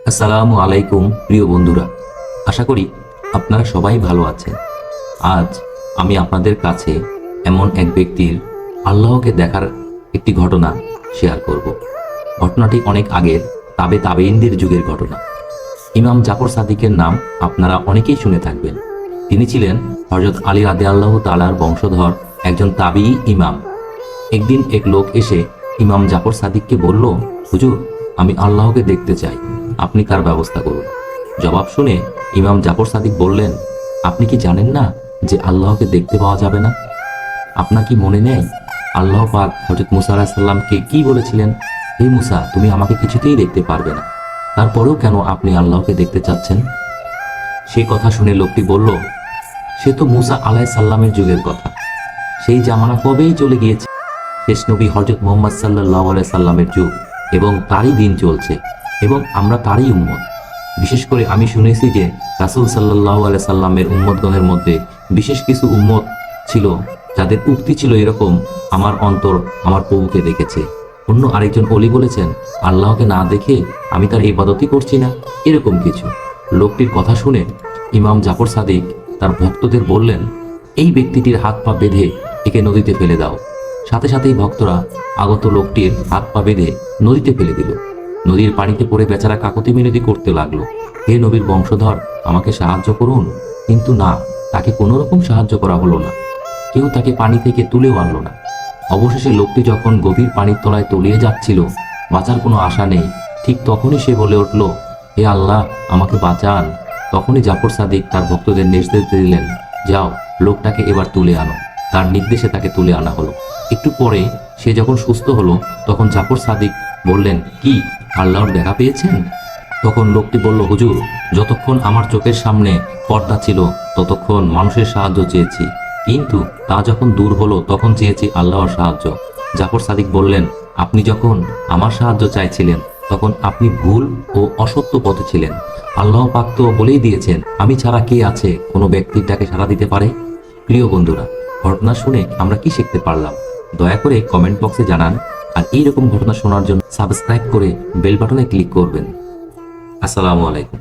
আসসালামু আলাইকুম প্রিয় বন্ধুরা, আশা করি আপনারা সবাই ভালো আছেন। আজ আমি আপনাদের কাছে এমন এক ব্যক্তির আল্লাহকে দেখার একটি ঘটনা শেয়ার করব। ঘটনাটি অনেক আগের তাবেঈনদের যুগের ঘটনা। ইমাম জাফর সাদিকের নাম আপনারা অনেকেই শুনে থাকবেন। তিনি ছিলেন হযরত আলী রাদিয়াল্লাহু তাআলার বংশধর একজন তাবেঈ ইমাম। একদিন এক লোক এসে ইমাম জাফর সাদিককে বলল, হুজুর, আমি আল্লাহকে দেখতে চাই, আপনি তার ব্যবস্থা করুন। জবাব শুনে ইমাম জাফর সাদিক বললেন, আপনি কি জানেন না যে আল্লাহকে দেখতে পাওয়া যাবে না? আপনার কি মনে নেই আল্লাহ পাক হযরত মুসা আলাইহিস সালামকে কি বলেছিলেন? হে মুসা, তুমি আমাকে কিছুতেই দেখতে পারবে না, তারপরেও কেন আপনি আল্লাহকে দেখতে চাচ্ছেন? সেই কথা শুনে লোকটি বলল, সে তো মুসা আলাইহিস সালামের যুগের কথা, সেই জামানা কবেই চলে গিয়েছে। শেষ নবী হযরত মুহাম্মদ সাল্লাল্লাহু আলাইহি সাল্লামের যুগ এবং তারই দিন চলছে এবং আমরা তারই উম্মত। বিশেষ করে আমি শুনেছি যে রাসূল সাল্লাল্লাহু আলাইহি সাল্লামের উম্মতগণের মধ্যে বিশেষ কিছু উম্মত ছিল যাদের উক্তি ছিল এরকম, আমার অন্তর আমার প্রভুকে দেখেছে। অন্য আরেকজন ওলি বলেছেন, আল্লাহকে না দেখে আমি তার ইবাদতই করছি না, এরকম কিছু। লোকটির কথা শুনে ইমাম জাফর সাদিক তার ভক্তদের বললেন, এই ব্যক্তিটির হাত পা বেঁধে একে নদীতে ফেলে দাও। সাথে সাথেই ভক্তরা আগত লোকটির হাত পা বেঁধে নদীতে ফেলে দিল। নদীর পানিতে পড়ে বেচারা কাকতি মিনতি করতে লাগলো, হে নবীর বংশধর, আমাকে সাহায্য করুন। কিন্তু না, তাকে কোনো রকম সাহায্য করা হলো না। কেউ তাকে পানি থেকে তুলেও আনলো না। অবশেষে লোকটি যখন গভীর পানির তলায় তলিয়ে যাচ্ছিল, বাঁচার কোনো আশা নেই, ঠিক তখনই সে বলে উঠল, হে আল্লাহ, আমাকে বাঁচান। তখনই জাফর সাদিক তার ভক্তদের নির্দেশ দিলেন, যাও, লোকটাকে এবার তুলে আনো। তার নির্দেশে তাকে তুলে আনা হলো। একটু পরে সে যখন সুস্থ হলো, তখন জাফর সাদিক বললেন, কি আল্লাহর দেখা পেয়েছেন? তখন লোকটি বলল, হুজুর, যতক্ষণ আমার চোখের সামনে পর্দা ছিল ততক্ষণ মানুষের সাহায্য চেয়েছি, কিন্তু তা যখন দূর হলো তখন চেয়েছি আল্লাহর সাহায্য। জাফর সাদিক বললেন, আপনি যখন আমার সাহায্য চাইছিলেন তখন আপনি ভুল ও অসত্য পথে ছিলেন। আল্লাহ পাক তো বলেই দিয়েছেন, আমি ছাড়া কে আছে কোনো ব্যক্তির ডাকে সাড়া দিতে পারে? প্রিয় বন্ধুরা, ঘটনা শুনে আমরা কি শিখতে পারলাম? দয়া করে কমেন্ট বক্সে জানান। আর এইরকম ঘটনা শোনার জন্য সাবস্ক্রাইব করে বেল বাটনে ক্লিক করবেন। আসসালামু আলাইকুম।